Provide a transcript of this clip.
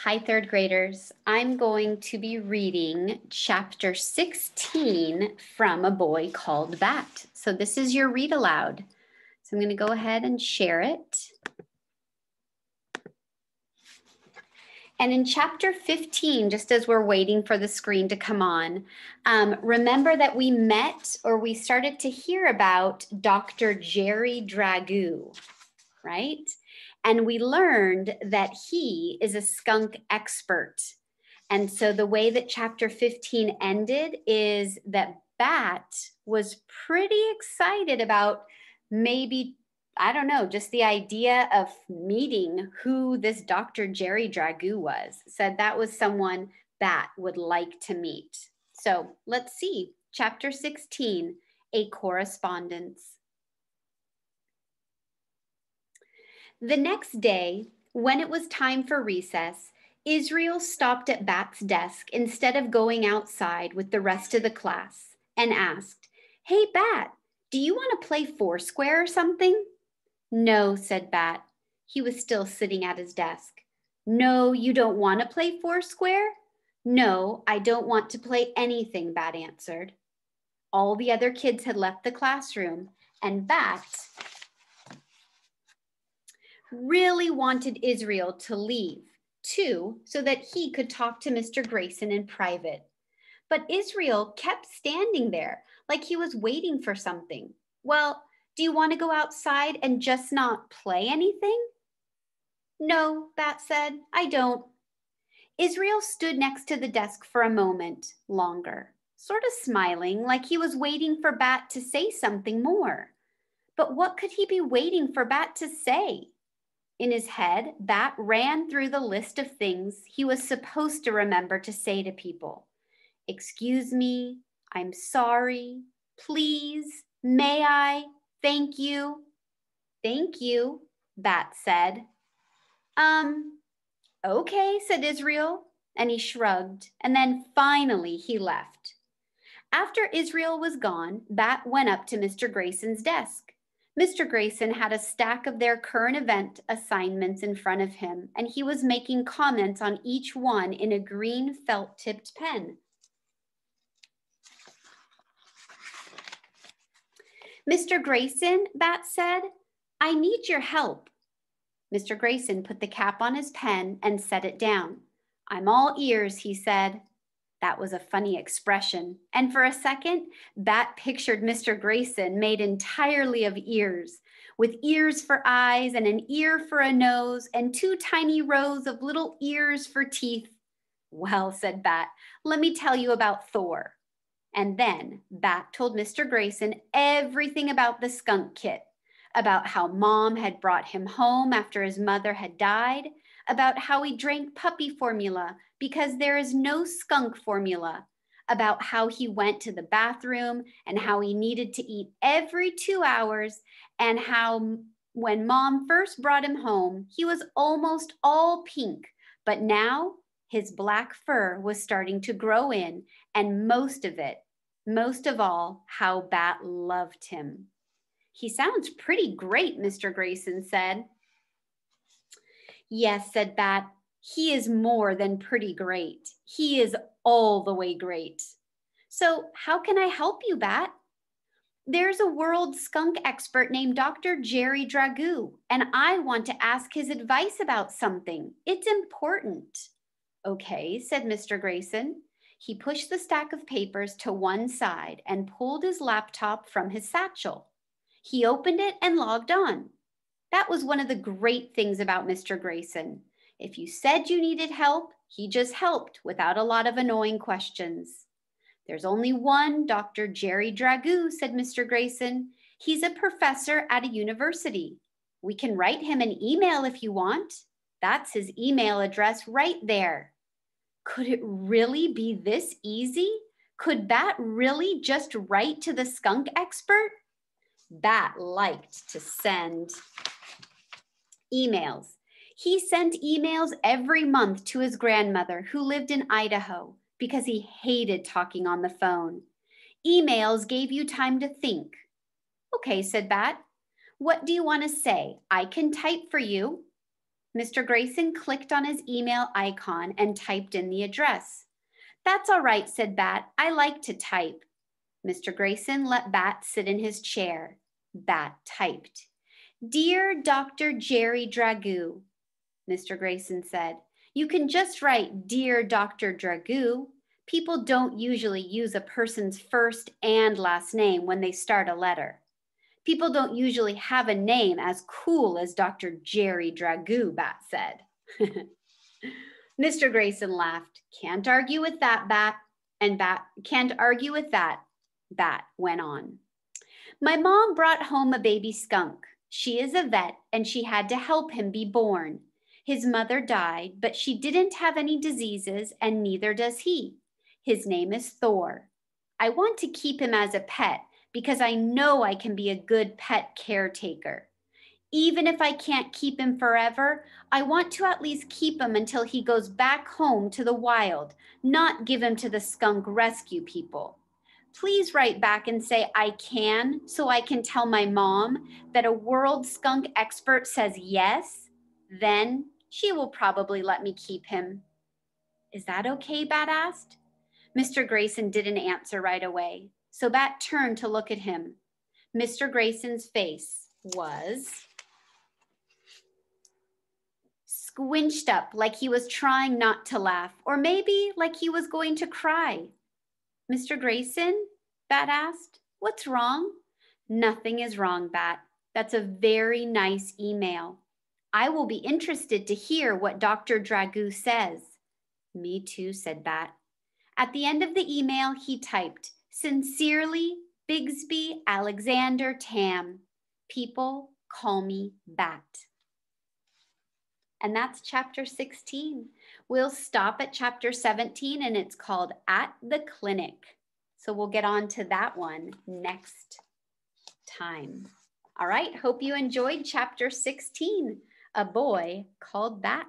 Hi, third graders. I'm going to be reading chapter 16 from A Boy Called Bat. So this is your read aloud. So I'm going to go ahead and share it. And in chapter 15, just as we're waiting for the screen to come on, remember that we met or we started to hear about Dr. Jerry Dragoo, right? And we learned that he is a skunk expert. And so the way that chapter 15 ended is that Bat was pretty excited about maybe, I don't know, just the idea of meeting who this Dr. Jerry Dragoo was. Said that was someone Bat would like to meet. So let's see, chapter 16, A Correspondence. The next day, when it was time for recess, Israel stopped at Bat's desk instead of going outside with the rest of the class and asked, "Hey, Bat, do you want to play Foursquare or something?" "No," said Bat. He was still sitting at his desk. "No, you don't want to play Foursquare?" "No, I don't want to play anything," Bat answered. All the other kids had left the classroom, and Bat really wanted Israel to leave too, so that he could talk to Mr. Grayson in private. But Israel kept standing there like he was waiting for something. "Well, do you want to go outside and just not play anything?" "No," Bat said, "I don't." Israel stood next to the desk for a moment longer, sort of smiling like he was waiting for Bat to say something more. But what could he be waiting for Bat to say? In his head, Bat ran through the list of things he was supposed to remember to say to people. "Excuse me, I'm sorry, please, may I, thank you." "Thank you," Bat said. Okay, said Israel, and he shrugged, and then finally he left. After Israel was gone, Bat went up to Mr. Grayson's desk. Mr. Grayson had a stack of their current event assignments in front of him, and he was making comments on each one in a green felt-tipped pen. "Mr. Grayson," Bat said, "I need your help." Mr. Grayson put the cap on his pen and set it down. "I'm all ears," he said. That was a funny expression, and for a second, Bat pictured Mr. Grayson made entirely of ears, with ears for eyes and an ear for a nose and two tiny rows of little ears for teeth. "Well," said Bat, "let me tell you about Thor." And then Bat told Mr. Grayson everything about the skunk kit, about how Mom had brought him home after his mother had died, about how he drank puppy formula because there is no skunk formula, about how he went to the bathroom and how he needed to eat every 2 hours, and how when Mom first brought him home, he was almost all pink, but now his black fur was starting to grow in, and most of all, how Bat loved him. "He sounds pretty great," Mr. Grayson said. "Yes," said Bat, "he is more than pretty great. He is all the way great." "So how can I help you, Bat?" "There's a world skunk expert named Dr. Jerry Dragoo, and I want to ask his advice about something. It's important." "Okay," said Mr. Grayson. He pushed the stack of papers to one side and pulled his laptop from his satchel. He opened it and logged on. That was one of the great things about Mr. Grayson. If you said you needed help, he just helped without a lot of annoying questions. "There's only one Dr. Jerry Dragoo," said Mr. Grayson. "He's a professor at a university. We can write him an email if you want. That's his email address right there." Could it really be this easy? Could Bat really just write to the skunk expert? Bat liked to send emails. He sent emails every month to his grandmother, who lived in Idaho, because he hated talking on the phone. Emails gave you time to think. "Okay," said Bat. "What do you want to say? I can type for you." Mr. Grayson clicked on his email icon and typed in the address. That's all right, said Bat. I like to type. Mr. Grayson let Bat sit in his chair. Bat typed. Dear Dr. Jerry Dragoo, Mr. Grayson said. You can just write Dear Dr. Dragoo. People don't usually use a person's first and last name when they start a letter. People don't usually have a name as cool as Dr. Jerry Dragoo, Bat said. Mr. Grayson laughed. Can't argue with that, Bat. And Bat, can't argue with that, Bat went on. My mom brought home a baby skunk. She is a vet and she had to help him be born. His mother died, but she didn't have any diseases and neither does he. His name is Thor. I want to keep him as a pet because I know I can be a good pet caretaker. Even if I can't keep him forever, I want to at least keep him until he goes back home to the wild, not give him to the skunk rescue people. Please write back and say I can so I can tell my mom that a world skunk expert says yes. Then she will probably let me keep him. Is that okay, Bat asked. Mr. Grayson didn't answer right away, so Bat turned to look at him. Mr. Grayson's face was squinched up like he was trying not to laugh, or maybe like he was going to cry. Mr. Grayson, Bat asked, what's wrong? Nothing is wrong, Bat. That's a very nice email. I will be interested to hear what Dr. Dragoo says. Me too, said Bat. At the end of the email, he typed, Sincerely, Bigsby Alexander Tam. People call me Bat. And that's chapter 16. We'll stop at chapter 17 and it's called At the Clinic. So we'll get on to that one next time. All right, hope you enjoyed chapter 16, A Boy Called Bat.